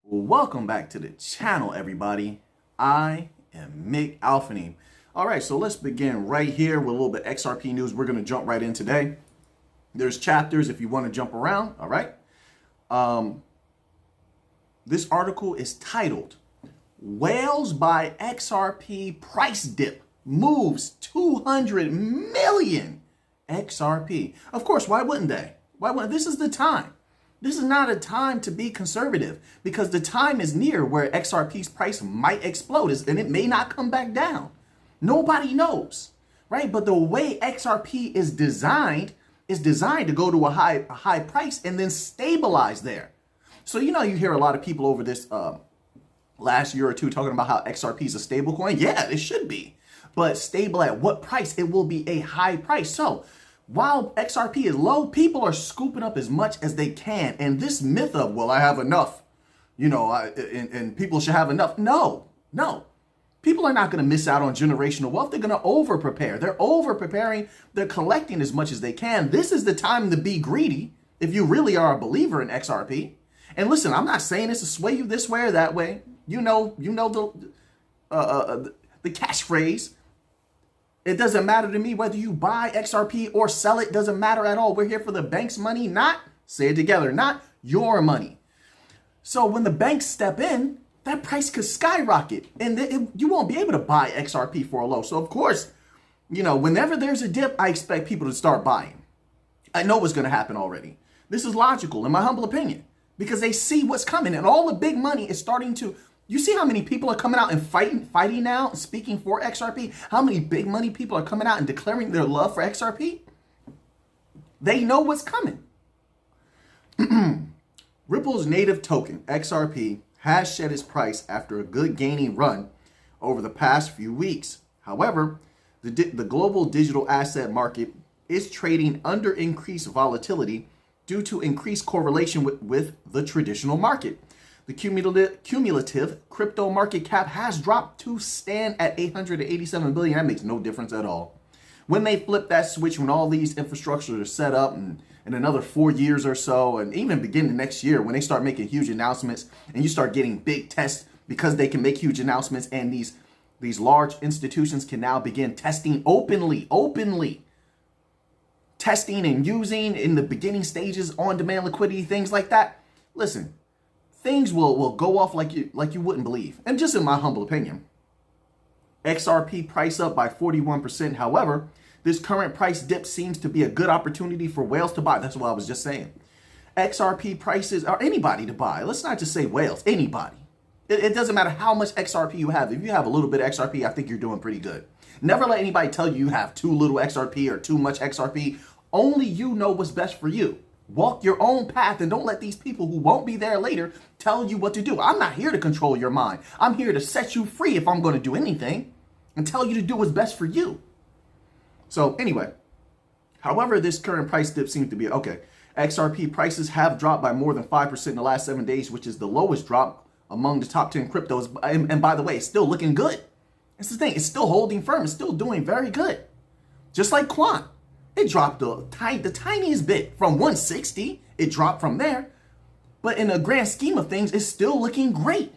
Welcome back to the channel, everybody. I am Mick Alphany. All right, so let's begin right here with a little bit XRP news. We're going to jump right in today. There's chapters if you want to jump around. All right. This article is titled "Whales by XRP Price Dip Moves 200 million XRP." Of course, why wouldn't they? Why wouldn't? This is the time. This is not a time to be conservative because the time is near where XRP's price might explode and it may not come back down. Nobody knows, right? But the way XRP is designed to go to a high price and then stabilize there. So, you hear a lot of people over this last year or two talking about how XRP is a stable coin. Yeah, it should be. But stable at what price? It will be a high price. So while XRP is low, people are scooping up as much as they can. And this myth of, well, I have enough, and people should have enough. No. People are not going to miss out on generational wealth. They're going to over-prepare. They're over-preparing. They're collecting as much as they can. This is the time to be greedy if you really are a believer in XRP. And listen, I'm not saying this to sway you this way or that way. You know the catchphrase. It doesn't matter to me whether you buy XRP or sell it. Doesn't matter at all. We're here for the bank's money, not, say it together, not your money. So when the banks step in, that price could skyrocket and you won't be able to buy XRP for a low. So of course, whenever there's a dip, I expect people to start buying. I know what's going to happen already. This is logical in my humble opinion because they see what's coming and all the big money is starting to. You see how many people are coming out and fighting now, speaking for XRP? How many big money people are coming out and declaring their love for XRP? They know what's coming. Ripple's native token, XRP, has shed its price after a good gaining run over the past few weeks. However, the global digital asset market is trading under increased volatility due to increased correlation with the traditional market. The cumulative crypto market cap has dropped to stand at 887 billion. That makes no difference at all. When they flip that switch, when all these infrastructures are set up and in another 4 years or so, and even beginning next year, when they start making huge announcements and you start getting big tests because they can make huge announcements and these large institutions can now begin testing openly, testing and using in the beginning stages, on-demand liquidity, things like that. Listen. Things will go off like you wouldn't believe. And just in my humble opinion, XRP price up by 41%. However, this current price dip seems to be a good opportunity for whales to buy. That's what I was just saying. XRP prices are anybody to buy. Let's not just say whales, anybody. It doesn't matter how much XRP you have. If you have a little bit of XRP, I think you're doing pretty good. Never let anybody tell you have too little XRP or too much XRP. Only you know what's best for you. Walk your own path and don't let these people who won't be there later tell you what to do. I'm not here to control your mind. I'm here to set you free if I'm going to do anything and tell you to do what's best for you. So anyway, however, this current price dip seems to be okay. XRP prices have dropped by more than 5% in the last 7 days, which is the lowest drop among the top 10 cryptos. And by the way, it's still looking good. That's the thing. It's still holding firm. It's still doing very good. Just like Quant. It dropped the tiniest bit from 160. It dropped from there. But in the grand scheme of things, it's still looking great.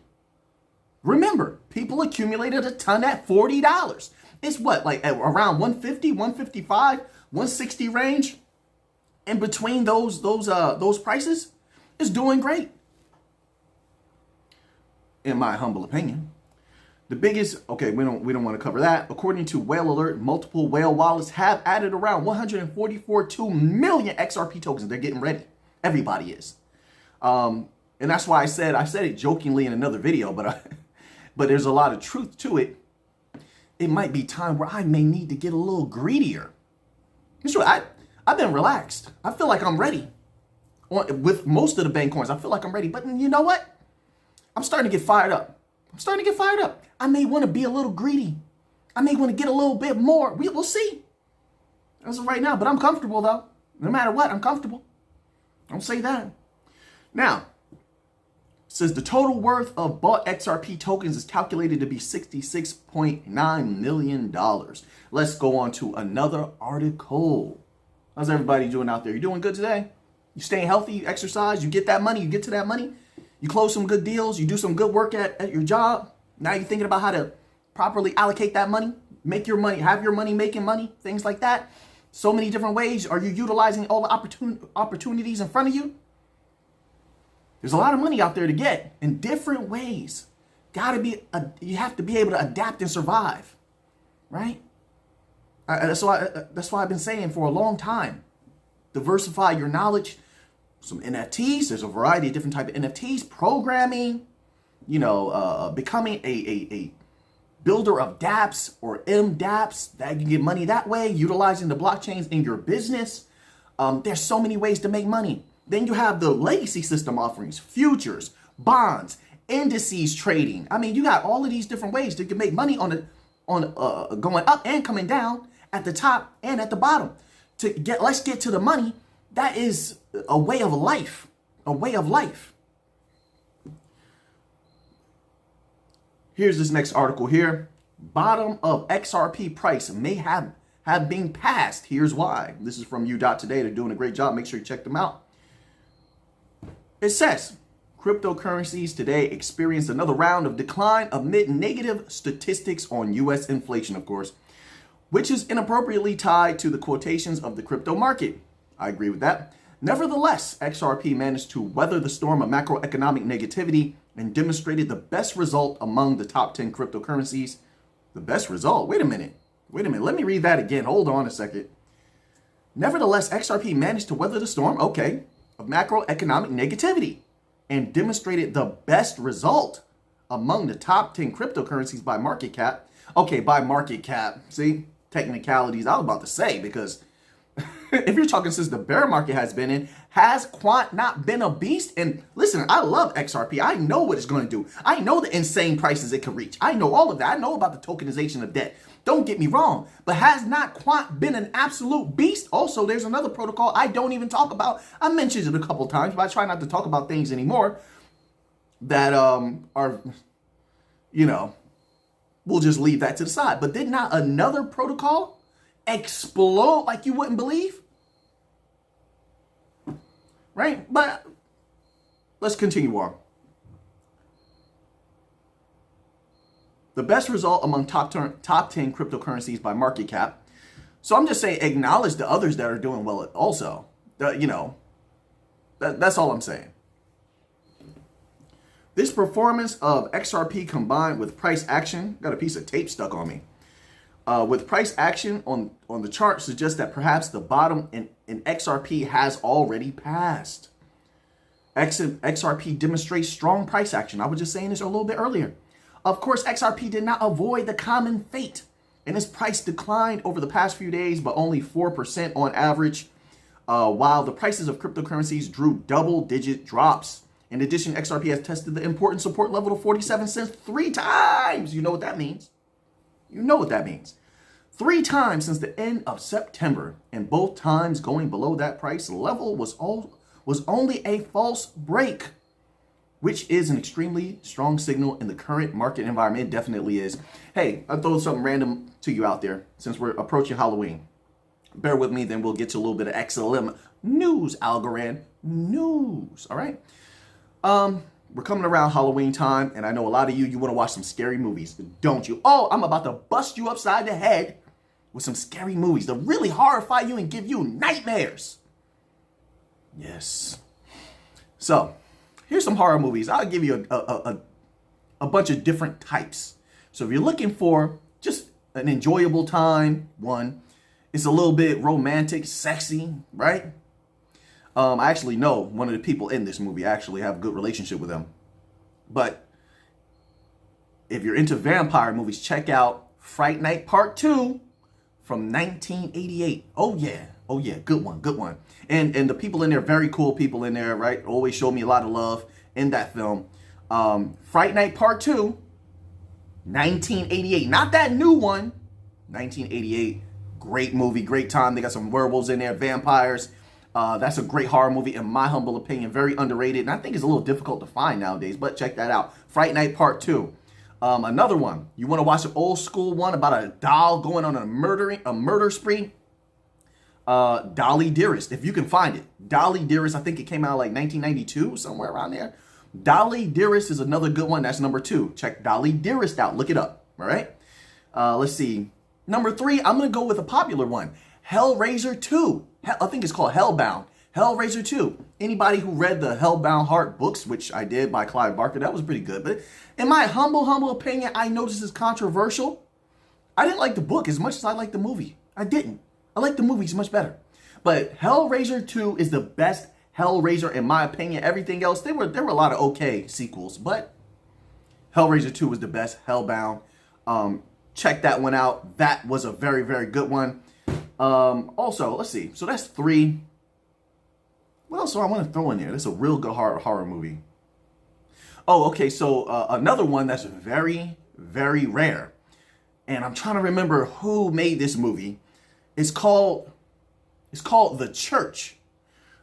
Remember, people accumulated a ton at $40. It's what, like around 150, 155, 160 range. In between those prices, it's doing great. In my humble opinion. The biggest, okay, we don't want to cover that. According to Whale Alert, multiple whale wallets have added around 144.2 million XRP tokens. They're getting ready. Everybody is. And that's why I said it jokingly in another video, but there's a lot of truth to it. It might be time where I may need to get a little greedier. It's true. I've been relaxed. I feel like I'm ready. With most of the bank coins, I feel like I'm ready. But you know what? I'm starting to get fired up. I may want to be a little greedy. I may want to get a little bit more. We'll see. As of right now, but I'm comfortable though. No matter what, I'm comfortable. Don't say that. Now, it says the total worth of bought XRP tokens is calculated to be $66.9 million. Let's go on to another article. How's everybody doing out there? You doing good today? You staying healthy? You exercise? You get that money? You get to that money? You close some good deals. You do some good work at your job. Now you're thinking about how to properly allocate that money, make your money, have your money making money, things like that. So many different ways. Are you utilizing all the opportunities in front of you? There's a lot of money out there to get in different ways. You have to be able to adapt and survive, right? That's why I've been saying for a long time, diversify your knowledge. Some NFTs, there's a variety of different types of NFTs, programming, becoming a builder of dApps or MDApps that you can get money that way, utilizing the blockchains in your business. There's so many ways to make money. Then you have the legacy system offerings, futures, bonds, indices trading. I mean, you got all of these different ways that you can make money on going up and coming down at the top and at the bottom. Let's get to the money. That is a way of life, a way of life. Here's this next article here. Bottom of XRP price may have been passed. Here's why. This is from U.Today. They're doing a great job. Make sure you check them out. It says, cryptocurrencies today experienced another round of decline amid negative statistics on U.S. inflation, of course, which is inappropriately tied to the quotations of the crypto market. I agree with that. Nevertheless, XRP managed to weather the storm of macroeconomic negativity and demonstrated the best result among the top 10 cryptocurrencies. The best result? Wait a minute. Let me read that again. Hold on a second. Nevertheless, XRP managed to weather the storm, of macroeconomic negativity and demonstrated the best result among the top 10 cryptocurrencies by market cap. Okay, by market cap. See, technicalities I was about to say, because if you're talking since the bear market has been in, has quant not been a beast? And listen, I love XRP. I know what it's going to do. I know the insane prices it could reach. I know all of that. I know about the tokenization of debt. Don't get me wrong. But has not quant been an absolute beast? Also, there's another protocol I don't even talk about. I mentioned it a couple times, but I try not to talk about things anymore that are, we'll just leave that to the side. But did not another protocol explode like you wouldn't believe? Right? But let's continue on. The best result among top 10 cryptocurrencies by market cap. So I'm just saying, acknowledge the others that are doing well also. That's all I'm saying. This performance of XRP combined with price action, got a piece of tape stuck on me. With price action on the chart suggests that perhaps the bottom in XRP has already passed. XRP demonstrates strong price action. I was just saying this a little bit earlier. Of course, XRP did not avoid the common fate, and its price declined over the past few days, but only 4% on average, while the prices of cryptocurrencies drew double-digit drops. In addition, XRP has tested the important support level of 47 cents 3 times. You know what that means. 3 times since the end of September, and both times going below that price level was only a false break, which is an extremely strong signal in the current market environment. It definitely is. Hey, I'll throw something random to you out there since we're approaching Halloween. Bear with me, then we'll get to a little bit of XLM news, Algorand news, all right? We're coming around Halloween time, and I know a lot of you want to watch some scary movies, don't you? Oh, I'm about to bust you upside the head with some scary movies to really horrify you and give you nightmares. Yes. So, here's some horror movies. I'll give you a bunch of different types. So if you're looking for just an enjoyable time, one, it's a little bit romantic, sexy, right? I actually know one of the people in this movie. I actually have a good relationship with them. But if you're into vampire movies, check out Fright Night Part 2 from 1988. Oh yeah, good one. And the people in there, very cool people in there, right? Always show me a lot of love in that film. Fright Night Part 2, 1988. Not that new one. 1988. Great movie, great time. They got some werewolves in there, vampires. That's a great horror movie, in my humble opinion. Very underrated, and I think it's a little difficult to find nowadays, but check that out. Fright Night Part 2. Another one. You want to watch an old school one about a doll going on a murder spree? Dolly Dearest, if you can find it. Dolly Dearest, I think it came out like 1992, somewhere around there. Dolly Dearest is another good one. That's number 2. Check Dolly Dearest out. Look it up. All right. Let's see. Number 3, I'm going to go with a popular one. Hellraiser 2. I think it's called Hellbound. Hellraiser 2. Anybody who read the Hellbound Heart books, which I did by Clive Barker, that was pretty good. But in my humble opinion, I know this is controversial. I didn't like the book as much as I liked the movie. I didn't. I like the movies much better. But Hellraiser 2 is the best Hellraiser in my opinion. Everything else, there were a lot of okay sequels, but Hellraiser 2 was the best. Hellbound. Check that one out. That was a very, very good one. Also, let's see. So that's 3. What else do I want to throw in there? That's a real good horror movie. Oh, okay. So another one that's very, very rare. And I'm trying to remember who made this movie. It's called The Church.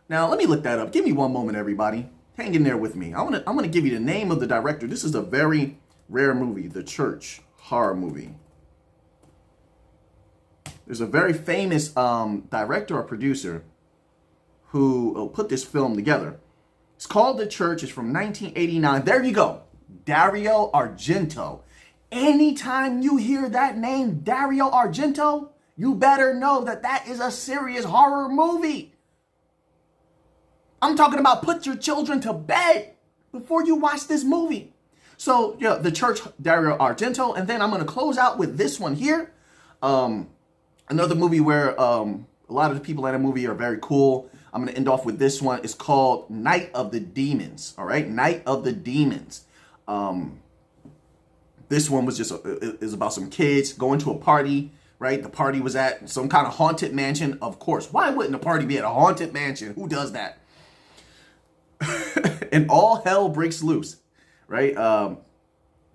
Now, let me look that up. Give me one moment, everybody. Hang in there with me. I'm gonna give you the name of the director. This is a very rare movie, The Church horror movie. There's a very famous director or producer who put this film together. It's called The Church. It's from 1989. There you go. Dario Argento. Anytime you hear that name, Dario Argento, you better know that that is a serious horror movie. I'm talking about put your children to bed before you watch this movie. So, yeah, The Church, Dario Argento. And then I'm going to close out with this one here. Another movie where a lot of the people in the movie are very cool. I'm going to end off with this one. It's called Night of the Demons. All right, Night of the Demons. This one was is about some kids going to a party, right? The party was at some kind of haunted mansion. Of course, why wouldn't a party be at a haunted mansion? Who does that? And all hell breaks loose, right?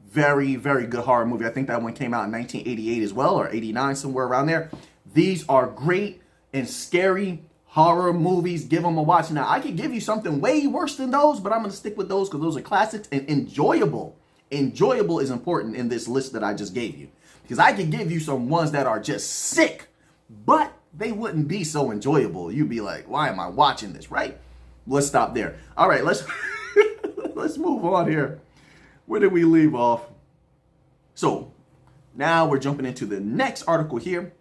Very, very good horror movie. I think that one came out in 1988 as well, or 89, somewhere around there. These are great and scary horror movies. Give them a watch. Now, I could give you something way worse than those, but I'm going to stick with those because those are classics and enjoyable. Enjoyable is important in this list that I just gave you. Because I could give you some ones that are just sick, but they wouldn't be so enjoyable. You'd be like, why am I watching this, right? Let's stop there. All right, let's let's move on here. Where did we leave off? So now we're jumping into the next article here.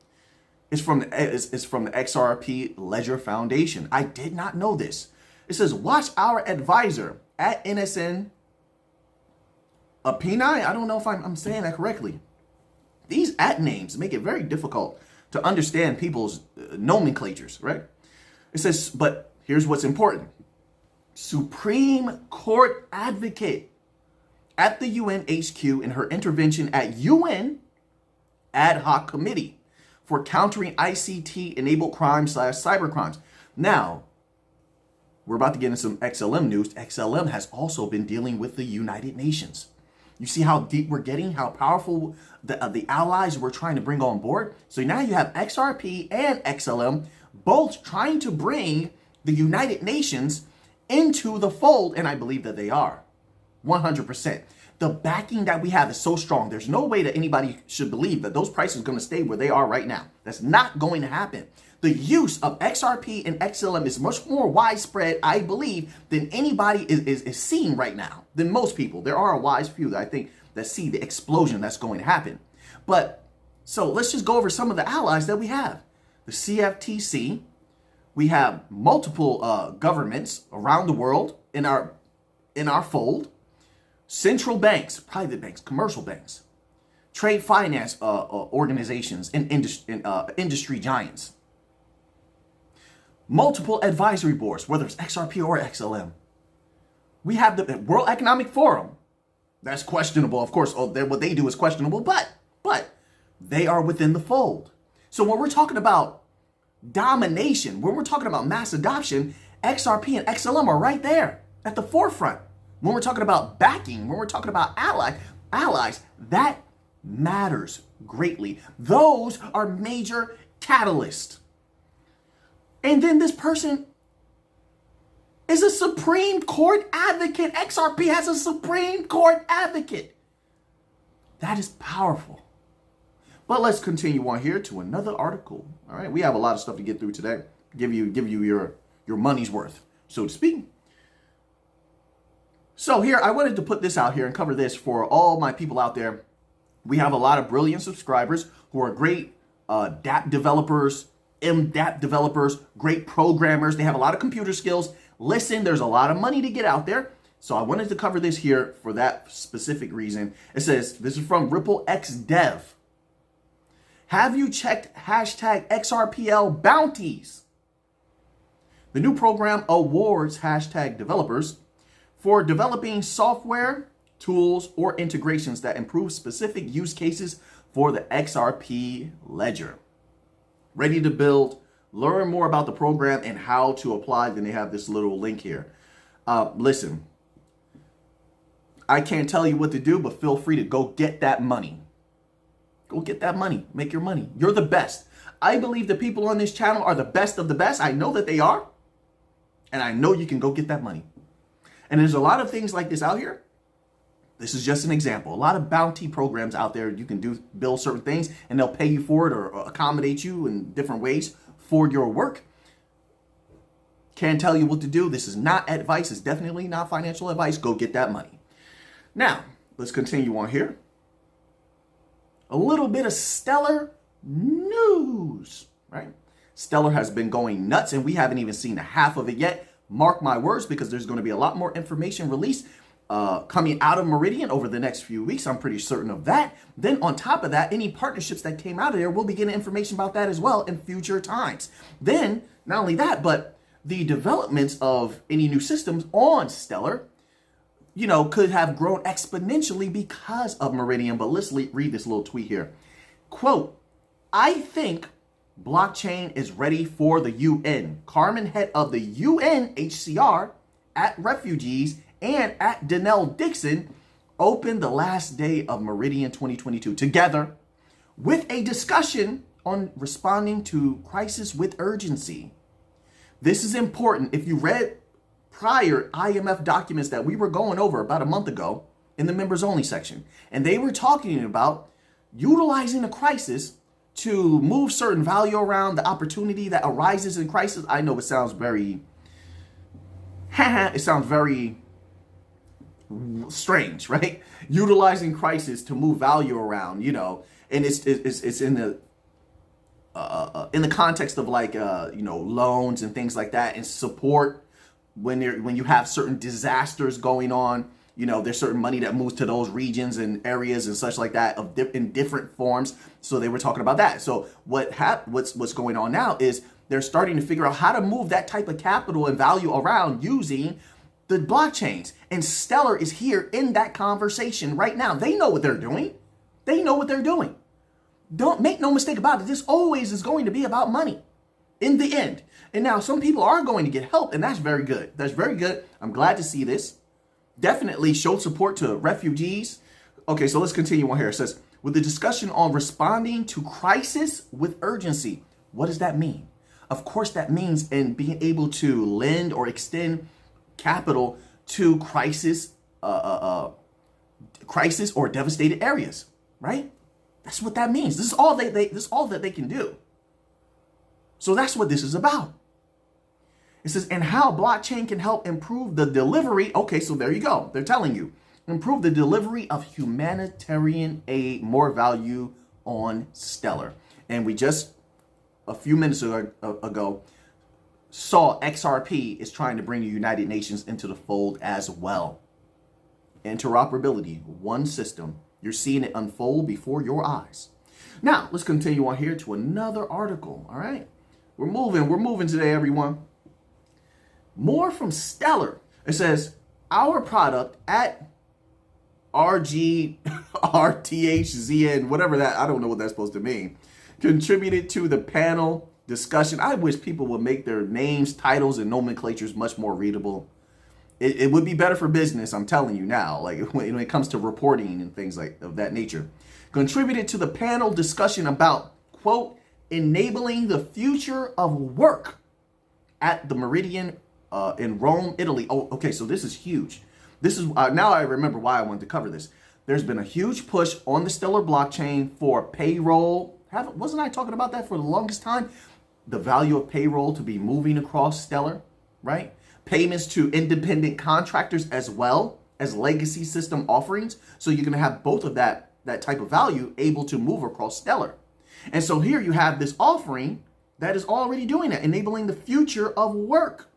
It's from the XRP Ledger Foundation. I did not know this. It says, watch our advisor at NSN Apini. I don't know if I'm saying that correctly. These at names make it very difficult to understand people's nomenclatures, right? It says, but here's what's important. Supreme Court advocate at the UN HQ in her intervention at UN Ad Hoc Committee for countering ICT-enabled crimes / cyber crimes. Now, we're about to get into some XLM news. XLM has also been dealing with the United Nations. You see how deep we're getting, how powerful the allies we're trying to bring on board? So now you have XRP and XLM both trying to bring the United Nations into the fold, and I believe that they are. 100%. The backing that we have is so strong. There's no way that anybody should believe that those prices are going to stay where they are right now. That's not going to happen. The use of XRP and XLM is much more widespread, I believe, than anybody is seeing right now, than most people. There are a wise few that I think that see the explosion that's going to happen. But so let's just go over some of the allies that we have. The CFTC. We have multiple governments around the world in our fold. Central banks, private banks, commercial banks, trade finance organizations, and industry giants. Multiple advisory boards, whether it's XRP or XLM. We have the World Economic Forum. That's questionable, of course. What they do is questionable, but they are within the fold. So when we're talking about domination, when we're talking about mass adoption, XRP and XLM are right there at the forefront. When we're talking about backing, when we're talking about allies, that matters greatly. Those are major catalysts. And then this person is a Supreme Court advocate. XRP has a Supreme Court advocate. That is powerful. But let's continue on here to another article. All right, we have a lot of stuff to get through today. Give you your money's worth, so to speak. So here, I wanted to put this out here and cover this for all my people out there. We have a lot of brilliant subscribers who are great DApp developers, MDApp developers, great programmers. They have a lot of computer skills. Listen, there's a lot of money to get out there. So I wanted to cover this here for that specific reason. It says, this is from Ripple X Dev. Have you checked hashtag XRPL bounties? The new program awards hashtag developers for developing software, tools, or integrations that improve specific use cases for the XRP ledger. Ready to build? Learn more about the program and how to apply. Then they have this little link here. Listen, I can't tell you what to do, but feel free to go get that money. Go get that money. Make your money. You're the best. I believe the people on this channel are the best of the best. I know that they are. And I know you can go get that money. And there's a lot of things like this out here. This is just an example. A lot of bounty programs out there. You can build certain things and they'll pay you for it or accommodate you in different ways for your work. Can't tell you what to do. This is not advice. It's definitely not financial advice. Go get that money. Now, let's continue on here. A little bit of Stellar news, right? Stellar has been going nuts and we haven't even seen a half of it yet. Mark my words, because there's going to be a lot more information released coming out of Meridian over the next few weeks. I'm pretty certain of that. Then on top of that, any partnerships that came out of there, we'll be getting information about that as well in future times. Then, not only that, but the developments of any new systems on Stellar, you know, could have grown exponentially because of Meridian. But let's read this little tweet here. Quote, I think blockchain is ready for the UN. Carmen, head of the UNHCR at Refugees and at Danelle Dixon, opened the last day of Meridian 2022 together with a discussion on responding to crisis with urgency. This is important. If you read prior IMF documents that we were going over about a month ago in the members only section, and they were talking about utilizing a crisis to move certain value around, the opportunity that arises in crisis. I know it sounds very, strange, right? Utilizing crisis to move value around, you know, and it's in the context of like you know, loans and things like that, and support when you have certain disasters going on. You know, there's certain money that moves to those regions and areas and such like that in different forms. So they were talking about that. So what's going on now is they're starting to figure out how to move that type of capital and value around using the blockchains. And Stellar is here in that conversation right now. They know what they're doing. They know what they're doing. Don't make no mistake about it. This always is going to be about money in the end. And now some people are going to get help, and that's very good. That's very good. I'm glad to see this. Definitely show support to refugees. Okay, so let's continue on here. It says, with the discussion on responding to crisis with urgency. What does that mean? Of course, that means in being able to lend or extend capital to crisis or devastated areas, right? That's what that means. This is all this is all that they can do. So that's what this is about. It says, and how blockchain can help improve the delivery. Okay, so there you go. They're telling you, improve the delivery of humanitarian aid, more value on Stellar. And we just, a few minutes ago, saw XRP is trying to bring the United Nations into the fold as well. Interoperability, one system. You're seeing it unfold before your eyes. Now, let's continue on here to another article, all right? We're moving today, everyone. More from Stellar. It says, our product at RTHZN, whatever that, I don't know what that's supposed to mean, contributed to the panel discussion. I wish people would make their names, titles, and nomenclatures much more readable. It would be better for business, I'm telling you now, like when it comes to reporting and things like of that nature. Contributed to the panel discussion about, quote, enabling the future of work at the Meridian in Rome, Italy. Oh, okay, so this is huge. This is, now I remember why I wanted to cover this. There's been a huge push on the Stellar blockchain for payroll. Wasn't I talking about that for the longest time? The value of payroll to be moving across Stellar, right? Payments to independent contractors as well. as legacy system offerings. So you're going to have both of that type of value able to move across Stellar. And so here you have this offering that is already doing that, enabling the future of work.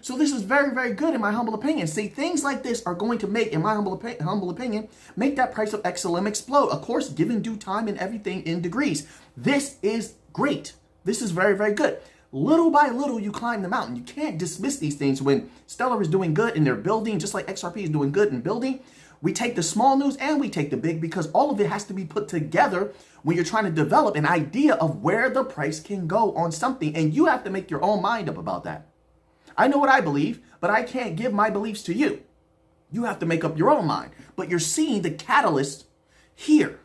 So this is very, very good in my humble opinion. See, things like this are going to make, in my humble opinion, make that price of XLM explode. Of course, given due time and everything in degrees. This is great. This is very, very good. Little by little, you climb the mountain. You can't dismiss these things when Stellar is doing good and they're building, just like XRP is doing good and building. We take the small news and we take the big because all of it has to be put together when you're trying to develop an idea of where the price can go on something. And you have to make your own mind up about that. I know what I believe, but I can't give my beliefs to you. You have to make up your own mind. But you're seeing the catalyst here.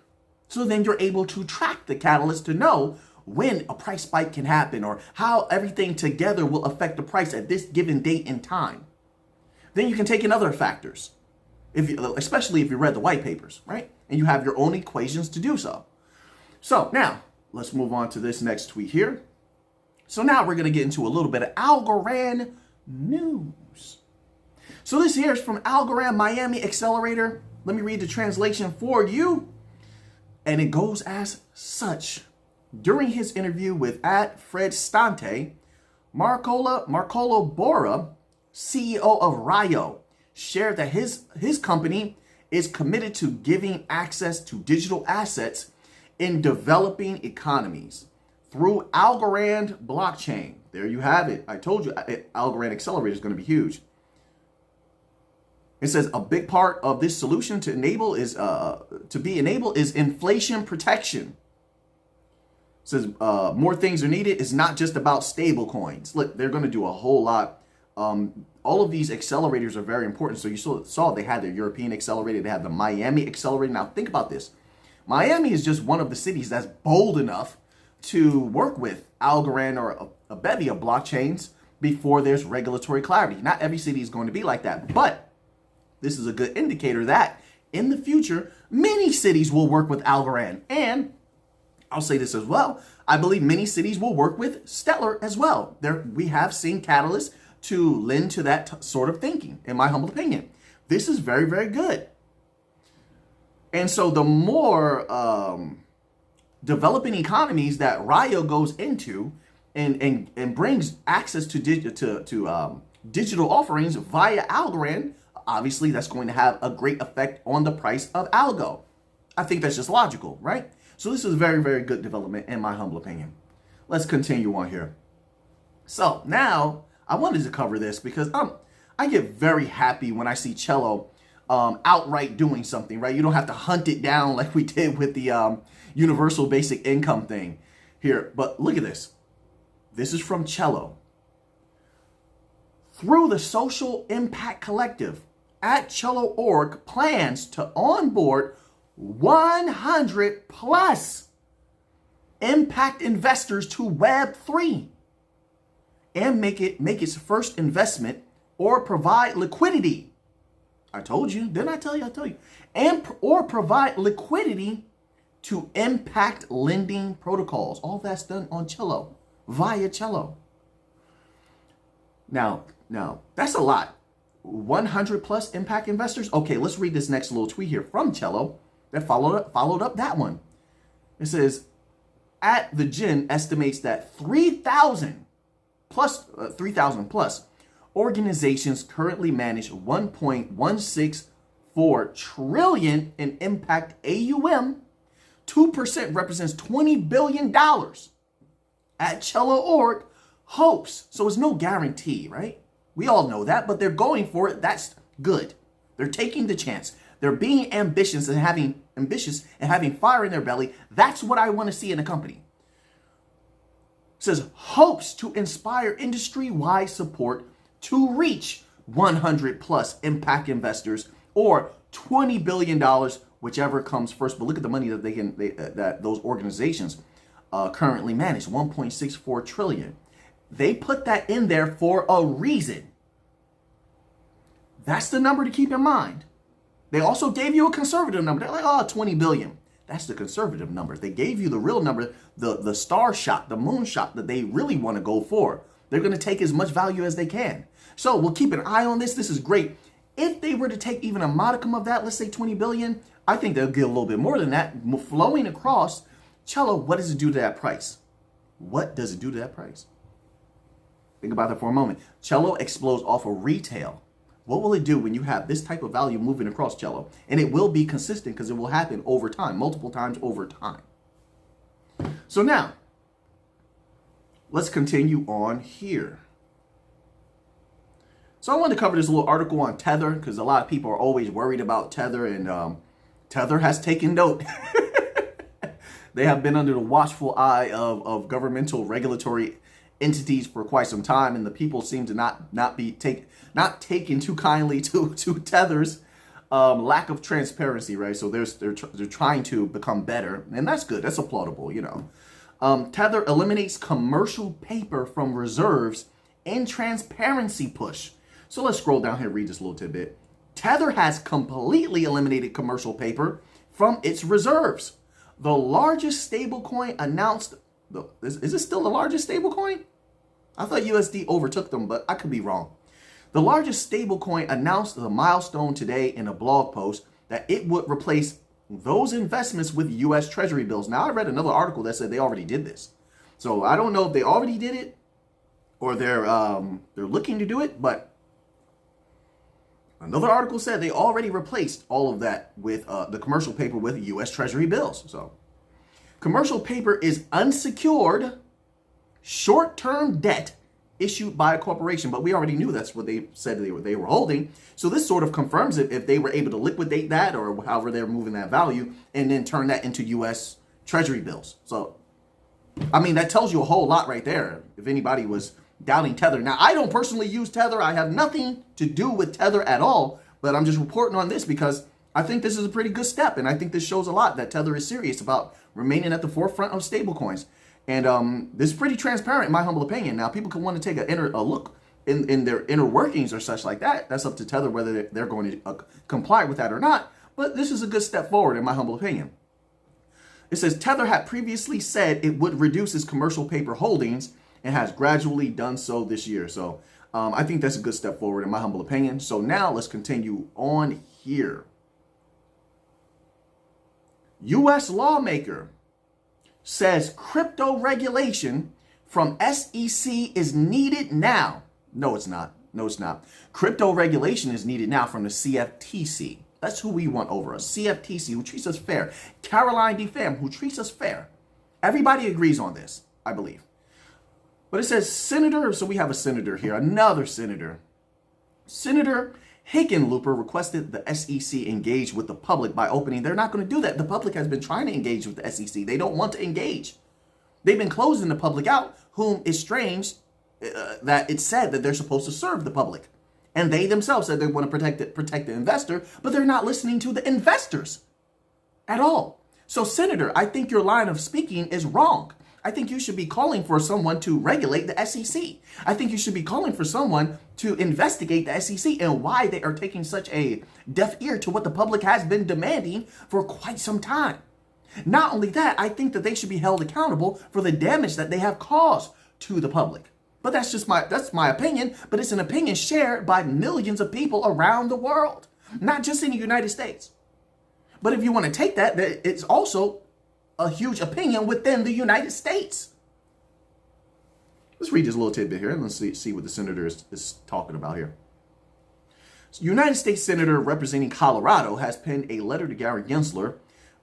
So then you're able to track the catalyst to know when a price spike can happen or how everything together will affect the price at this given date and time. Then you can take in other factors, especially if you read the white papers, right? And you have your own equations to do so. So now let's move on to this next tweet here. So now we're going to get into a little bit of Algorand news. So this here is from Algorand Miami Accelerator. Let me read the translation for you. And it goes as such. During his interview with Fred Stante, Marcolo Bora, CEO of Rio, shared that his company is committed to giving access to digital assets in developing economies through Algorand blockchain. There you have it. I told you Algorand Accelerator is going to be huge. It says a big part of this solution to be enabled is inflation protection. It says more things are needed. It's not just about stable coins. Look, they're going to do a whole lot. All of these accelerators are very important. So you saw they had their European accelerator. They have the Miami accelerator. Now think about this. Miami is just one of the cities that's bold enough to work with Algorand or a bevy of blockchains before there's regulatory clarity. Not every city is going to be like that, but this is a good indicator that in the future, many cities will work with Algorand. And I'll say this as well. I believe many cities will work with Stellar as well. We have seen catalysts to lend to that sort of thinking, in my humble opinion. This is very, very good. And so the more developing economies that Rio goes into and brings access to digital offerings via Algorand, obviously that's going to have a great effect on the price of algo. I think that's just logical, right? So this is a very, very good development in my humble opinion. Let's continue on here. So now I wanted to cover this because I get very happy when I see Celo outright doing something, right? You don't have to hunt it down like we did with the universal basic income thing here. But look at this. This is from Celo. Through the Social Impact Collective, at Celo.org plans to onboard 100 plus impact investors to Web3 and make its first investment or provide liquidity. I told you, didn't I tell you? I told you. Or provide liquidity to impact lending protocols. All that's done on Celo, via Celo. Now, that's a lot. 100 plus impact investors. Okay, let's read this next little tweet here from Celo that followed up that one. It says, at the Gin estimates that 3,000 plus organizations currently manage 1.164 trillion in impact AUM. 2% represents $20 billion. At Celo.org hopes, so it's no guarantee, right? We all know that, but they're going for it. That's good. They're taking the chance. They're being ambitious and having fire in their belly. That's what I want to see in a company. It says hopes to inspire industry-wide support to reach 100 plus impact investors or $20 billion, whichever comes first. But look at the money that that those organizations currently manage, 1.64 trillion. They put that in there for a reason. That's the number to keep in mind. They also gave you a conservative number. They're like, oh, 20 billion. That's the conservative number. They gave you the real number, the star shot, the moon shot that they really want to go for. They're going to take as much value as they can. So we'll keep an eye on this. This is great. If they were to take even a modicum of that, let's say 20 billion, I think they'll get a little bit more than that flowing across. Celo, what does it do to that price? What does it do to that price? Think about that for a moment. Celo explodes off of retail. What will it do when you have this type of value moving across Celo? And it will be consistent because it will happen over time, multiple times over time. So now, let's continue on here. So I wanted to cover this little article on Tether because a lot of people are always worried about Tether, and Tether has taken note. They have been under the watchful eye of governmental regulatory entities for quite some time, and the people seem to not taking too kindly to Tether's lack of transparency, right? So they're trying to become better, and that's good. That's applaudable, you know. Tether eliminates commercial paper from reserves and transparency push. So let's scroll down here and read this little tidbit. Tether has completely eliminated commercial paper from its reserves. The largest stablecoin announced, is it still the largest stablecoin? I thought USD overtook them, but I could be wrong. The largest stablecoin announced the milestone today in a blog post that it would replace those investments with US Treasury bills. Now, I read another article that said they already did this. So I don't know if they already did it or they're looking to do it, but another article said they already replaced all of that with the commercial paper with US Treasury bills. So commercial paper is unsecured short-term debt issued by a corporation, but we already knew that's what they said they were holding. So this sort of confirms it if they were able to liquidate that or however they're moving that value and then turn that into US Treasury bills. So, I mean, that tells you a whole lot right there if anybody was doubting Tether. Now, I don't personally use Tether. I have nothing to do with Tether at all, but I'm just reporting on this because I think this is a pretty good step, and I think this shows a lot that Tether is serious about remaining at the forefront of stablecoins. And this is pretty transparent, in my humble opinion. Now, people can want to take a look in their inner workings or such like that. That's up to Tether whether they're going to comply with that or not. But this is a good step forward, in my humble opinion. It says Tether had previously said it would reduce its commercial paper holdings and has gradually done so this year. So I think that's a good step forward, in my humble opinion. So now let's continue on here. U.S. lawmaker says crypto regulation from SEC is needed now. No, it's not. No, it's not. Crypto regulation is needed now from the CFTC. That's who we want over us. CFTC, who treats us fair. Caroline DeFam, who treats us fair. Everybody agrees on this, I believe. But it says Senator, so we have a senator here, another senator. Senator Hickenlooper requested the SEC engage with the public by opening. They're not going to do that. The public has been trying to engage with the SEC. They don't want to engage. They've been closing the public out, whom is strange that it's said that they're supposed to serve the public. And they themselves said they want to protect the investor, but they're not listening to the investors at all. So, Senator, I think your line of speaking is wrong. I think you should be calling for someone to regulate the SEC. I think you should be calling for someone to investigate the SEC and why they are taking such a deaf ear to what the public has been demanding for quite some time. Not only that, I think that they should be held accountable for the damage that they have caused to the public. But that's my opinion, but it's an opinion shared by millions of people around the world, not just in the United States. But if you want to take that, it's also a huge opinion within the United States. Let's read this little tidbit here and let's see what the senator is talking about here. So, United States Senator representing Colorado has penned a letter to Gary Gensler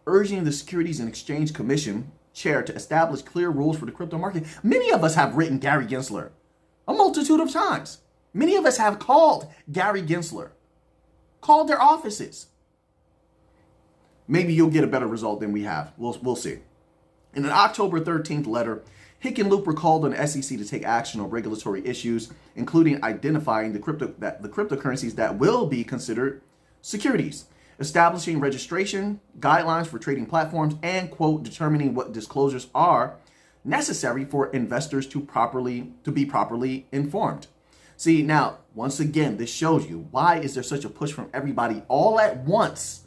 urging the Securities and Exchange Commission chair to establish clear rules for the crypto market. Many of us have written Gary Gensler a multitude of times. Many of us have called Gary Gensler, called their offices. Maybe you'll get a better result than we have. We'll see. In an October 13th letter, Hickenlooper called on the SEC to take action on regulatory issues, including identifying the cryptocurrencies that will be considered securities, establishing registration guidelines for trading platforms, and, quote, determining what disclosures are necessary for investors to be properly informed. See, now, once again, this shows you why is there such a push from everybody all at once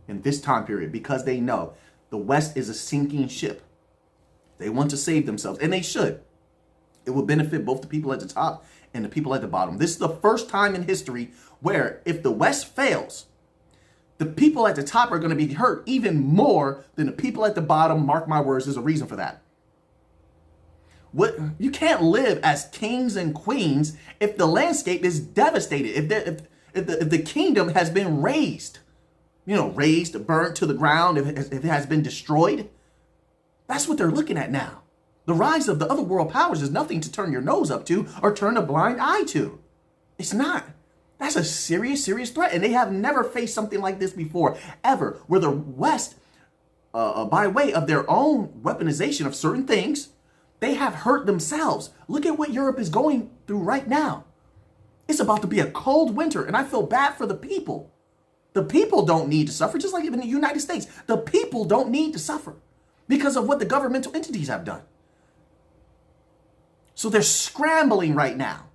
in this time period, because they know the West is a sinking ship. They want to save themselves, and they should. It will benefit both the people at the top and the people at the bottom. This is the first time in history where if the West fails, the people at the top are going to be hurt even more than the people at the bottom. Mark my words, there's a reason for that. You can't live as kings and queens if the landscape is devastated, if the kingdom has been razed, razed, burnt to the ground, if it has been destroyed. That's what they're looking at now. The rise of the other world powers is nothing to turn your nose up to or turn a blind eye to. It's not. That's a serious, serious threat. And they have never faced something like this before, ever, where the West, by way of their own weaponization of certain things, they have hurt themselves. Look at what Europe is going through right now. It's about to be a cold winter, and I feel bad for the people. The people don't need to suffer, just like in the United States. The people don't need to suffer because of what the governmental entities have done. So they're scrambling right now.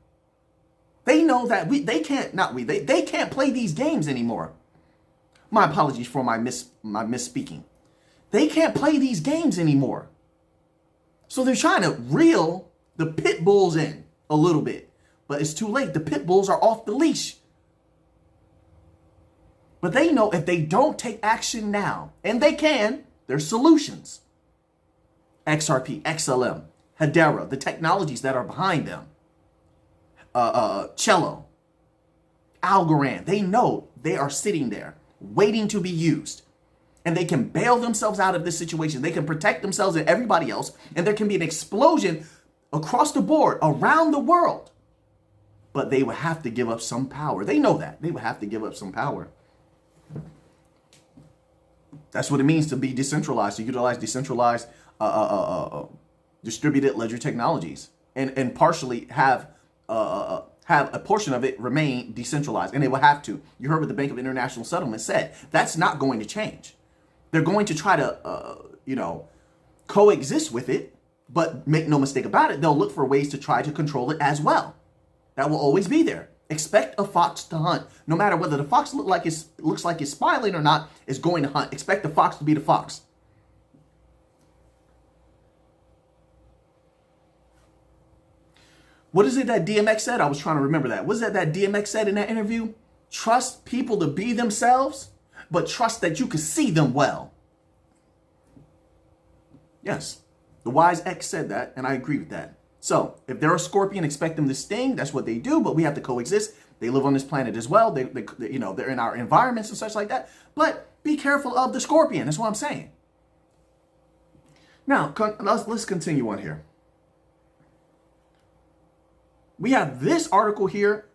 They know that they can't play these games anymore. My apologies for my misspeaking. They can't play these games anymore. So they're trying to reel the pit bulls in a little bit, but it's too late. The pit bulls are off the leash. But they know if they don't take action now, and they can, there's solutions. XRP, XLM, Hedera, the technologies that are behind them, Celo, Algorand, they know they are sitting there waiting to be used. And they can bail themselves out of this situation. They can protect themselves and everybody else. And there can be an explosion across the board, around the world. But they will have to give up some power. They know that. They will have to give up some power. That's what it means to be decentralized, to utilize decentralized distributed ledger technologies. And partially have a portion of it remain decentralized. And they will have to. You heard what the Bank of International Settlement said. That's not going to change. They're going to try to, coexist with it, but make no mistake about it, they'll look for ways to try to control it as well. That will always be there. Expect a fox to hunt. No matter whether the fox looks like it's smiling or not, it's going to hunt. Expect the fox to be the fox. What is it that DMX said? I was trying to remember that. What is that DMX said in that interview? Trust people to be themselves, but trust that you can see them well. Yes, the wise X said that, and I agree with that. So if they're a scorpion, expect them to sting. That's what they do, but we have to coexist. They live on this planet as well. They're in our environments and such like that. But be careful of the scorpion. That's what I'm saying. Now, let's continue on here. We have this article here.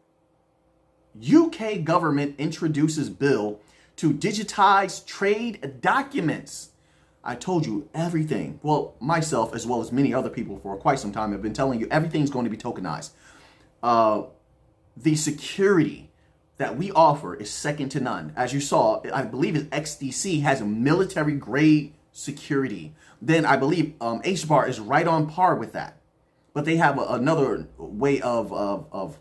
UK government introduces bill to digitize trade documents. I told you everything. Well, myself, as well as many other people for quite some time, have been telling you everything's going to be tokenized. The security that we offer is second to none. As you saw, I believe it's XDC has a military grade security. Then I believe HBAR is right on par with that. But they have another way of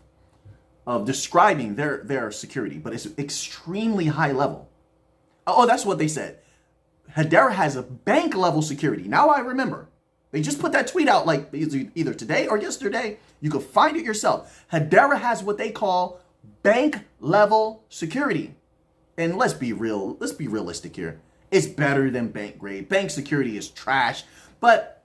describing their security, but it's extremely high level. Oh, that's what they said. Hedera has a bank level security. Now I remember. They just put that tweet out like either today or yesterday. You can find it yourself. Hedera has what they call bank level security. And let's be real. Let's be realistic here. It's better than bank grade. Bank security is trash, but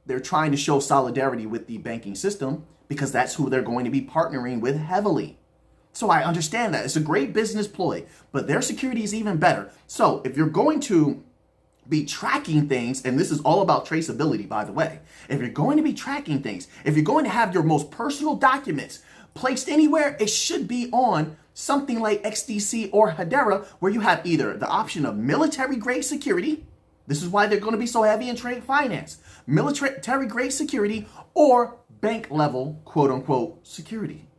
they're trying to show solidarity with the banking system because that's who they're going to be partnering with heavily. So I understand that. It's a great business ploy, but their security is even better. So if you're going to be tracking things, and this is all about traceability, by the way, if you're going to be tracking things, if you're going to have your most personal documents placed anywhere, it should be on something like XDC or Hedera, where you have either the option of military grade security. This is why they're going to be so heavy in trade finance. Military grade security or bank level, quote unquote, security.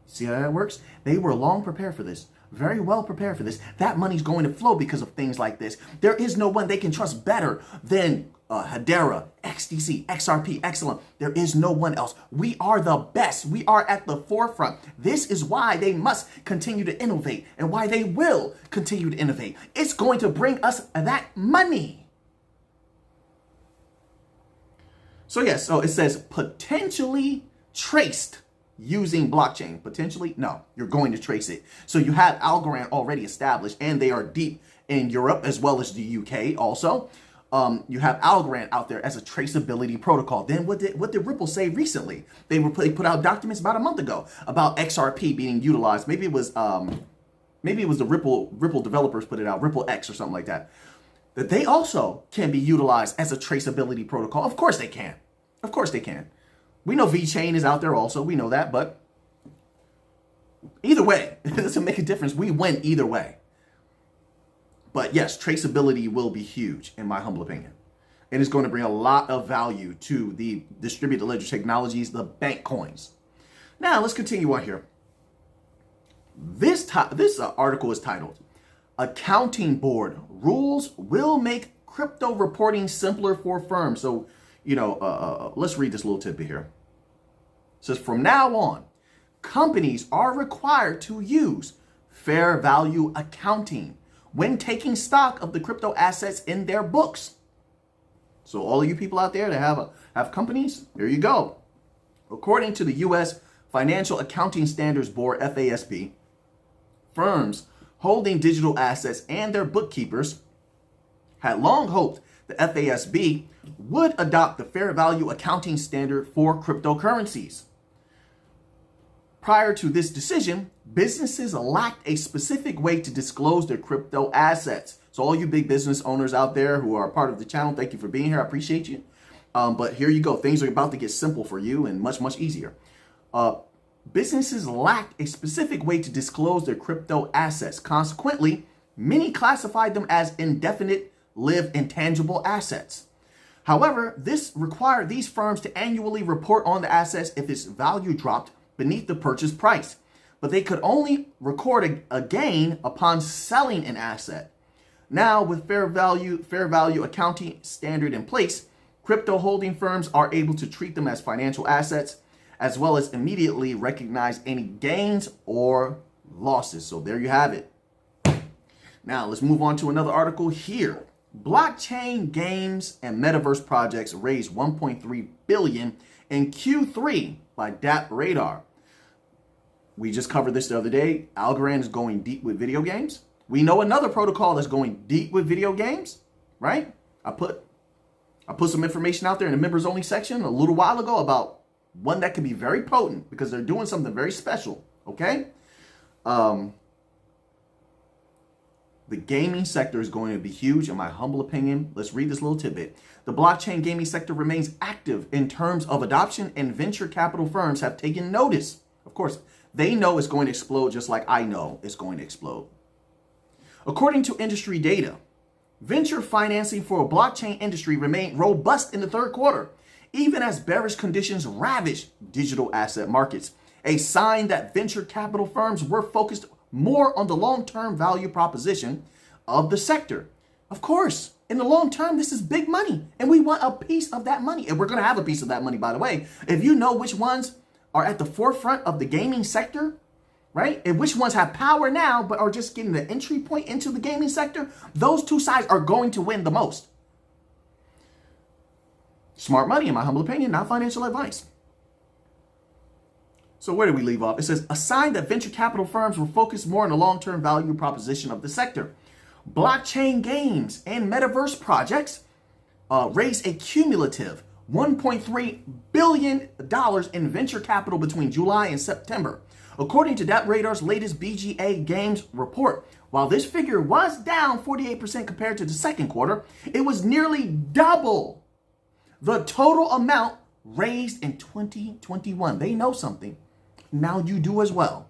See how that works? They were long prepared for this. Very well prepared for this. That money's going to flow because of things like this. There is no one they can trust better than Hedera, XDC, XRP, XLM. There is no one else. We are the best. We are at the forefront. This is why they must continue to innovate and why they will continue to innovate. It's going to bring us that money. So yes, so it says potentially traced using blockchain. Potentially, no, you're going to trace it. So you have Algorand already established, and they are deep in Europe as well as the UK also. You have Algorand out there as a traceability protocol. Then what did Ripple say recently? They put out documents about a month ago about XRP being utilized. Maybe it was the Ripple developers put it out, Ripple X or something like that. That they also can be utilized as a traceability protocol. Of course they can. Of course they can. We know VeChain is out there also. We know that, but either way, it doesn't make a difference. We win either way. But yes, traceability will be huge, in my humble opinion. And it's going to bring a lot of value to the distributed ledger technologies, the bank coins. Now, let's continue on here. This article is titled, Accounting Board Rules Will Make Crypto Reporting Simpler for Firms. So, let's read this little tidbit here. It says, from now on, companies are required to use fair value accounting when taking stock of the crypto assets in their books. So all of you people out there that have companies, there you go. According to the U.S. Financial Accounting Standards Board, FASB, firms holding digital assets and their bookkeepers had long hoped the FASB would adopt the fair value accounting standard for cryptocurrencies. Prior to this decision, businesses lacked a specific way to disclose their crypto assets. So all you big business owners out there who are part of the channel, thank you for being here. I appreciate you. But here you go. Things are about to get simple for you and much, much easier. Businesses lacked a specific way to disclose their crypto assets. Consequently, many classified them as indefinite-lived intangible assets. However, this required these firms to annually report on the assets if its value dropped beneath the purchase price, but they could only record a gain upon selling an asset. Now, with fair value accounting standard in place, crypto holding firms are able to treat them as financial assets, as well as immediately recognize any gains or losses. So there you have it. Now, let's move on to another article here. Blockchain games and metaverse projects raised $1.3 billion in Q3 by DApp Radar. We just covered this the other day. Algorand is going deep with video games. We know another protocol that's going deep with video games, right? I put some information out there in the members only section a little while ago about one that can be very potent because they're doing something very special, okay? The gaming sector is going to be huge, in my humble opinion. Let's read this little tidbit. The blockchain gaming sector remains active in terms of adoption, and venture capital firms have taken notice. Of course, they know it's going to explode just like I know it's going to explode. According to industry data, venture financing for a blockchain industry remained robust in the third quarter, even as bearish conditions ravaged digital asset markets, a sign that venture capital firms were focused more on the long-term value proposition of the sector. Of course, in the long term, this is big money, and we want a piece of that money. And we're going to have a piece of that money, by the way. If you know which ones are at the forefront of the gaming sector, right? And which ones have power now, but are just getting the entry point into the gaming sector, those two sides are going to win the most. Smart money, in my humble opinion, not financial advice. So where did we leave off? It says, a sign that venture capital firms were focused more on the long-term value proposition of the sector. Blockchain games and metaverse projects raised a cumulative $1.3 billion in venture capital between July and September. According to DApp Radar's latest BGA Games report, while this figure was down 48% compared to the second quarter, it was nearly double the total amount raised in 2021. They know something. Now you do as well.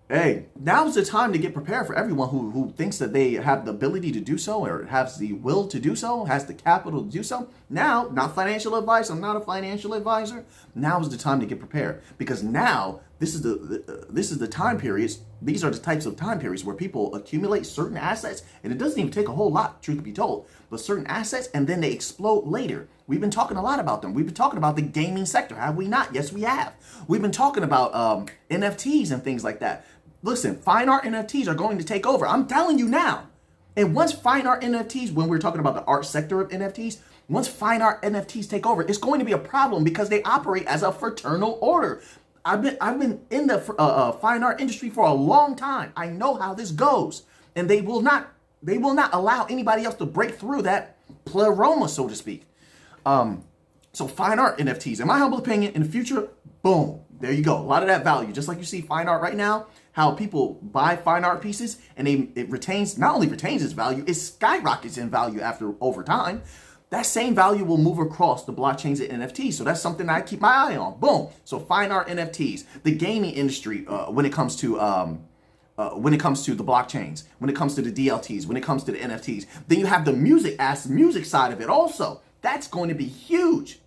Hey, now's the time to get prepared for everyone who thinks that they have the ability to do so or has the will to do so, has the capital to do so. Now, not financial advice. I'm not a financial advisor. Now is the time to get prepared, because now this is the time periods. These are the types of time periods where people accumulate certain assets, and it doesn't even take a whole lot, truth be told, but certain assets, and then they explode later. We've been talking a lot about them. We've been talking about the gaming sector, have we not? Yes, we have. We've been talking about NFTs and things like that. Listen, fine art NFTs are going to take over. I'm telling you now. And once fine art NFTs, when we're talking about the art sector of NFTs, Once fine art NFTs take over, it's going to be a problem because they operate as a fraternal order. I've been in the fine art industry for a long time. I know how this goes, and they will not allow anybody else to break through that pleroma, so to speak. So fine art NFTs, in my humble opinion, in the future, boom, there you go. A lot of that value, just like you see fine art right now, how people buy fine art pieces and it retains, not only retains its value, it skyrockets in value over time. That same value will move across the blockchains and NFTs. So that's something I keep my eye on. Boom. So fine art NFTs, the gaming industry, when it comes to the blockchains, when it comes to the DLTs, when it comes to the NFTs, then you have the music side of it also. That's going to be huge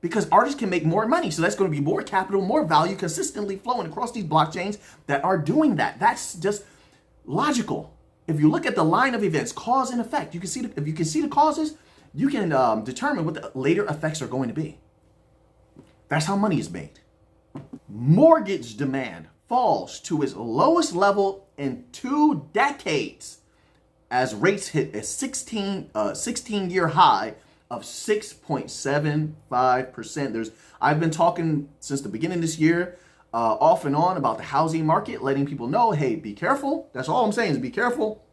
because artists can make more money. So that's going to be more capital, more value consistently flowing across these blockchains that are doing that. That's just logical. If you look at the line of events, cause and effect, you can see if you can see the causes, you can determine what the later effects are going to be. That's how money is made. Mortgage demand falls to its lowest level in 2 decades as rates hit a 16-year high of 6.75%. I've been talking since the beginning of this year, off and on, about the housing market, letting people know, hey, be careful. That's all I'm saying is be careful.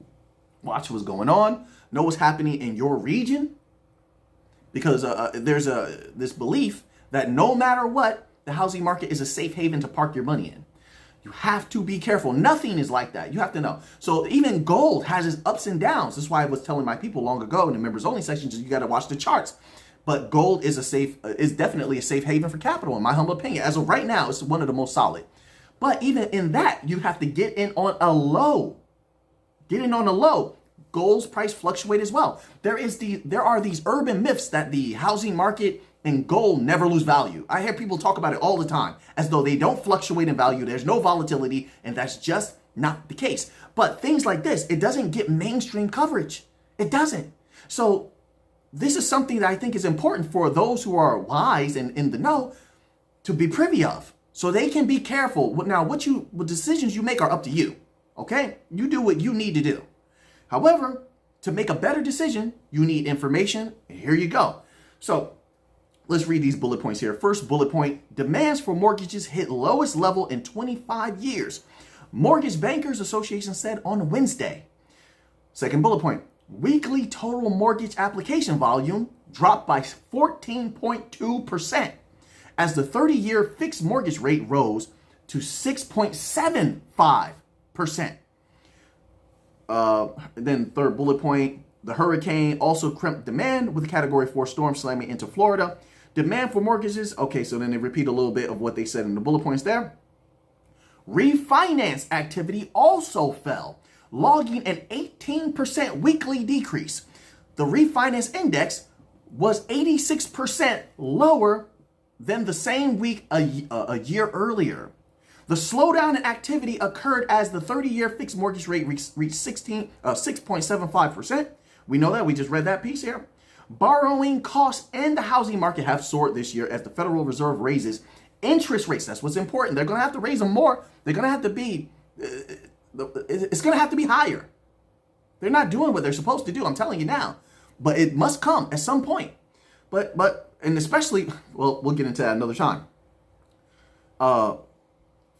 Watch what's going on. Know what's happening in your region. Because there's this belief that no matter what, the housing market is a safe haven to park your money in. You have to be careful. Nothing is like that. You have to know. So even gold has its ups and downs. That's why I was telling my people long ago in the members only section, you got to watch the charts. But gold is definitely a safe haven for capital, in my humble opinion. As of right now, it's one of the most solid. But even in that, you have to get in on a low. Get in on a low. Gold's price fluctuate as well. There are these urban myths that the housing market and gold never lose value. I hear people talk about it all the time as though they don't fluctuate in value. There's no volatility, and that's just not the case. But things like this, it doesn't get mainstream coverage. It doesn't. So this is something that I think is important for those who are wise and in the know to be privy of, so they can be careful. Now, what decisions you make are up to you. Okay, you do what you need to do. However, to make a better decision, you need information. And here you go. So let's read these bullet points here. First bullet point, demands for mortgages hit lowest level in 25 years. Mortgage Bankers Association said on Wednesday. Second bullet point, weekly total mortgage application volume dropped by 14.2% as the 30-year fixed mortgage rate rose to 6.75%. Then third bullet point, the hurricane also crimped demand with a Category 4 storm slamming into Florida. Demand for mortgages. Okay, so then they repeat a little bit of what they said in the bullet points there. Refinance activity also fell, logging an 18% weekly decrease. The refinance index was 86% lower than the same week a year earlier. The slowdown in activity occurred as the 30-year fixed mortgage rate reached 6.75%. We know that. We just read that piece here. Borrowing costs and the housing market have soared this year as the Federal Reserve raises interest rates. That's what's important. They're going to have to raise them more. They're going to have to be, it's going to have to be higher. They're not doing what they're supposed to do. I'm telling you now. But it must come at some point. And especially, well, we'll get into that another time.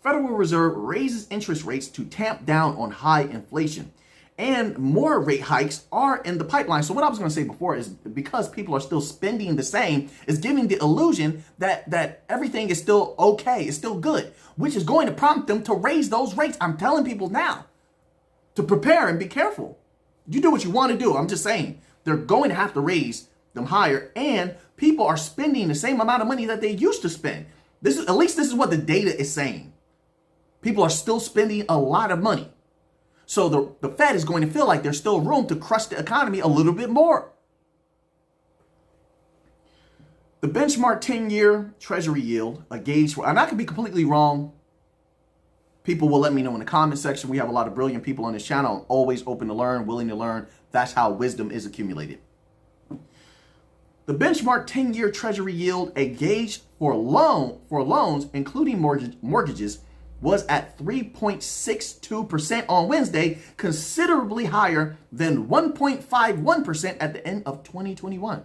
Federal Reserve raises interest rates to tamp down on high inflation. And more rate hikes are in the pipeline. So what I was going to say before is because people are still spending the same, is giving the illusion that everything is still okay, it's still good, which is going to prompt them to raise those rates. I'm telling people now to prepare and be careful. You do what you want to do. I'm just saying they're going to have to raise them higher, and people are spending the same amount of money that they used to spend. This is what the data is saying. People are still spending a lot of money. So the Fed is going to feel like there's still room to crush the economy a little bit more. The benchmark 10-year Treasury yield, a gauge for, and I could be completely wrong. People will let me know in the comment section. We have a lot of brilliant people on this channel. I'm always open to learn, willing to learn. That's how wisdom is accumulated. The benchmark 10-year Treasury yield, a gauge for loans, including mortgages, was at 3.62% on Wednesday, considerably higher than 1.51% at the end of 2021.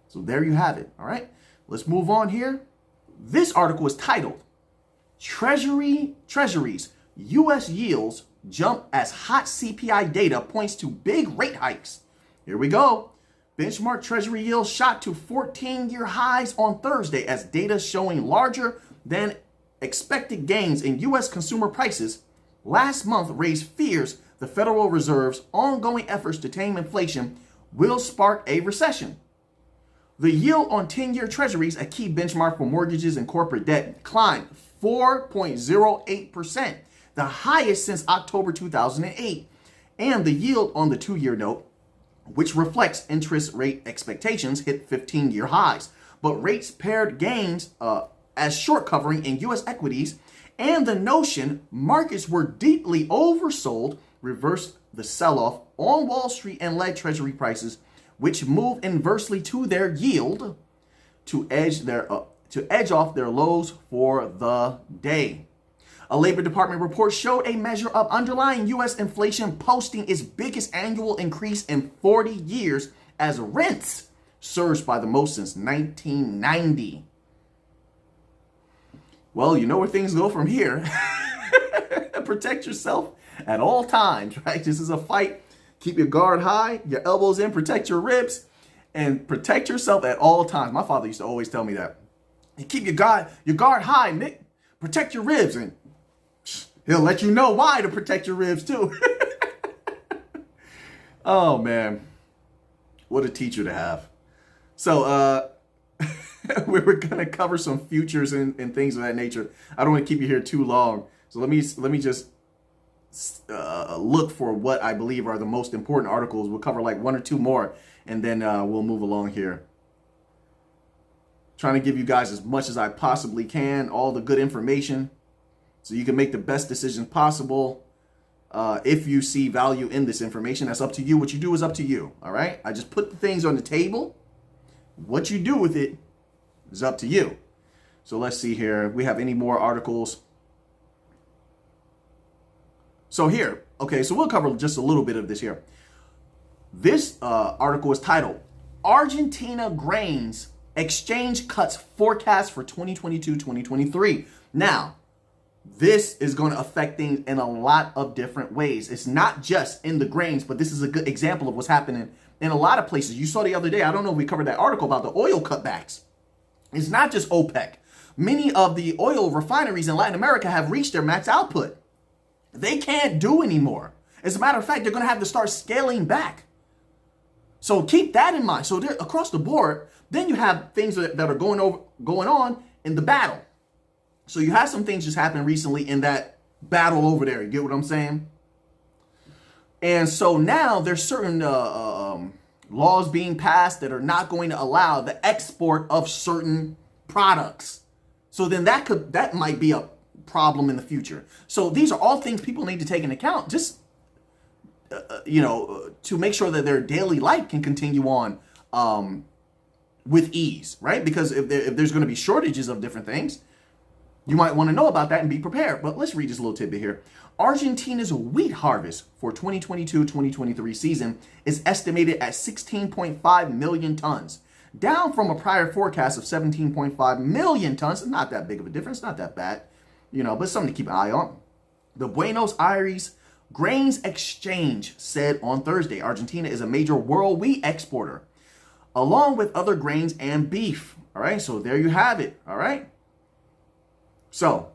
So there you have it. All right, let's move on here. This article is titled, Treasuries U.S. yields jump as hot CPI data points to big rate hikes. Here we go. Benchmark Treasury yields shot to 14-year highs on Thursday as data showing larger than expected gains in U.S. consumer prices last month raised fears the Federal Reserve's ongoing efforts to tame inflation will spark a recession. The yield on 10-year treasuries, a key benchmark for mortgages and corporate debt, climbed 4.08%, the highest since October 2008. And the yield on the 2-year note, which reflects interest rate expectations, hit 15-year highs. But rates paired gains as short covering in U.S. equities and the notion markets were deeply oversold reversed the sell-off on Wall Street and led Treasury prices, which moved inversely to their yield to edge off their lows for the day. A Labor Department report showed a measure of underlying U.S. inflation posting its biggest annual increase in 40 years as rents surged by the most since 1990. Well, you know where things go from here. Protect yourself at all times, right? This is a fight. Keep your guard high, your elbows in, protect your ribs, and protect yourself at all times. My father used to always tell me that. You keep your guard high, Nick. Protect your ribs, and he'll let you know why to protect your ribs too. Oh man, what a teacher to have. So we were gonna cover some futures and things of that nature. I don't want to keep you here too long, so let me just look for what I believe are the most important articles. We'll cover like one or two more, and then we'll move along here. Trying to give you guys as much as I possibly can, all the good information, so you can make the best decisions possible. If you see value in this information, that's up to you. What you do is up to you, all right? I just put the things on the table. What you do with it is up to you. So let's see here. If we have any more articles. So here, okay, so we'll cover just a little bit of this here. This article is titled, Argentina Grains Exchange Cuts Forecast for 2022-2023. Now, this is going to affect things in a lot of different ways. It's not just in the grains, but this is a good example of what's happening in a lot of places. You saw the other day, I don't know if we covered that article about the oil cutbacks. It's not just OPEC. Many of the oil refineries in Latin America have reached their max output. They can't do anymore. As a matter of fact, they're going to have to start scaling back. So keep that in mind. So across the board, then you have things that are going on in the battle. So you have some things just happen recently in that battle over there. You get what I'm saying? And so now there's certain laws being passed that are not going to allow the export of certain products. So then that might be a problem in the future. So these are all things people need to take into account, just to make sure that their daily life can continue on with ease, right? Because if there's going to be shortages of different things, you might want to know about that and be prepared. But let's read this little tidbit here. Argentina's wheat harvest for 2022-2023 season is estimated at 16.5 million tons, down from a prior forecast of 17.5 million tons. Not that big of a difference, not that bad, but something to keep an eye on. The Buenos Aires Grains Exchange said on Thursday, Argentina is a major world wheat exporter, along with other grains and beef. All right, so there you have it. All right. So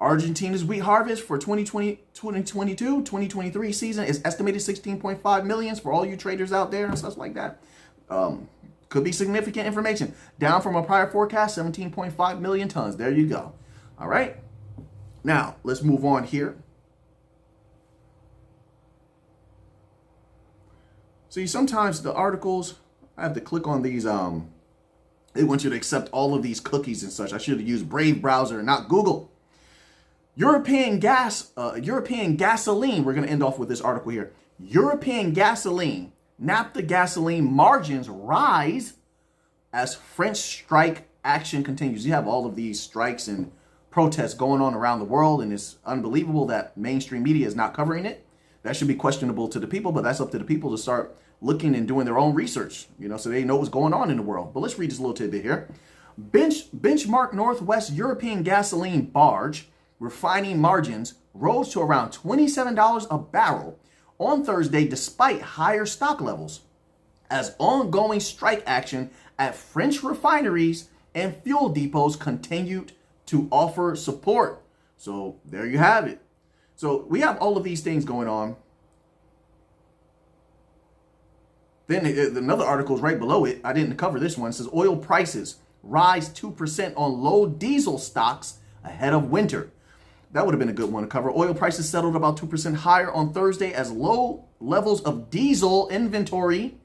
Argentina's wheat harvest for 2022-2023 season is estimated 16.5 million for all you traders out there and stuff like that. Could be significant information. Down from a prior forecast, 17.5 million tons. There you go. All right. Now, let's move on here. See, sometimes the articles, I have to click on these. They want you to accept all of these cookies and such. I should have used Brave browser and not Google. European gasoline. We're going to end off with this article here. European gasoline, naphtha gasoline margins rise as French strike action continues. You have all of these strikes and protests going on around the world, and it's unbelievable that mainstream media is not covering it. that should be questionable to the people, but that's up to the people to start looking and doing their own research, you know, so they know what's going on in the world. But let's read this little tidbit here. Benchmark Northwest European gasoline barge refining margins rose to around $27 a barrel on Thursday despite higher stock levels, as ongoing strike action at French refineries and fuel depots continued to offer support. So there you have it. So we have all of these things going on. Then another article is right below it. I didn't cover this one. It says oil prices rise 2% on low diesel stocks ahead of winter. That would have been a good one to cover. Oil prices settled about 2% higher on Thursday as low levels of diesel inventory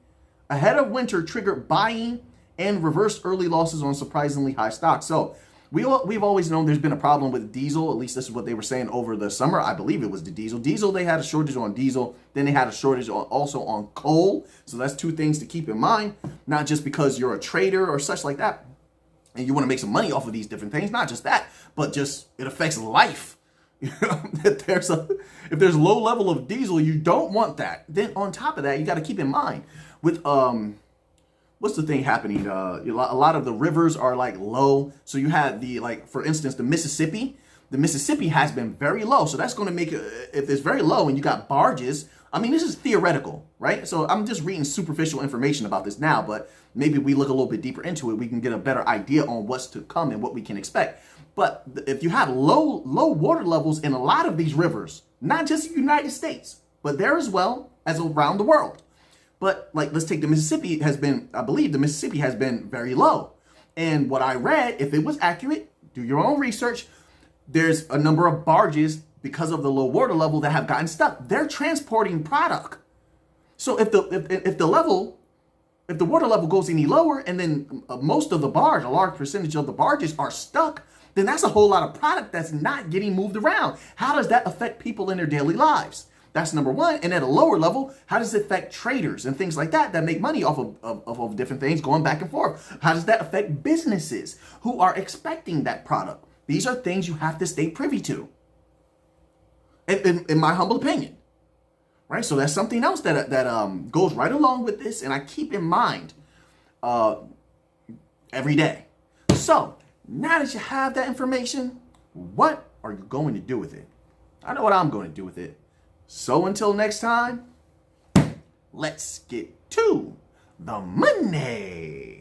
ahead of winter triggered buying and reversed early losses on surprisingly high stocks. So we've always known there's been a problem with diesel. At least this is what they were saying over the summer. I believe it was the diesel. Diesel, they had a shortage on diesel. Then they had a shortage also on coal. So that's two things to keep in mind. Not just because you're a trader or such like that, and you want to make some money off of these different things. Not just that, but just it affects life. If there's low level of diesel, you don't want that. Then on top of that, you got to keep in mind with what's the thing happening? A lot of the rivers are like low. So you have for instance, the Mississippi. The Mississippi has been very low. So that's going to make if it's very low and you got barges. I mean, this is theoretical, right? So I'm just reading superficial information about this now, but maybe we look a little bit deeper into it, we can get a better idea on what's to come and what we can expect. But if you have low water levels in a lot of these rivers, not just the United States, but there as well as around the world. But like, let's take the Mississippi I believe the Mississippi has been very low. And what I read, if it was accurate, do your own research, there's a number of barges because of the low water level that have gotten stuck. They're transporting product. So if the water level goes any lower and then most of the barge, a large percentage of the barges are stuck, then that's a whole lot of product that's not getting moved around. How does that affect people in their daily lives? That's number one. And at a lower level, how does it affect traders and things like that make money off of different things going back and forth? How does that affect businesses who are expecting that product? These are things you have to stay privy to, in my humble opinion. Right? So that's something else that goes right along with this, and I keep in mind every day. So now that you have that information, what are you going to do with it? I know what I'm going to do with it. So until next time, let's get to the money.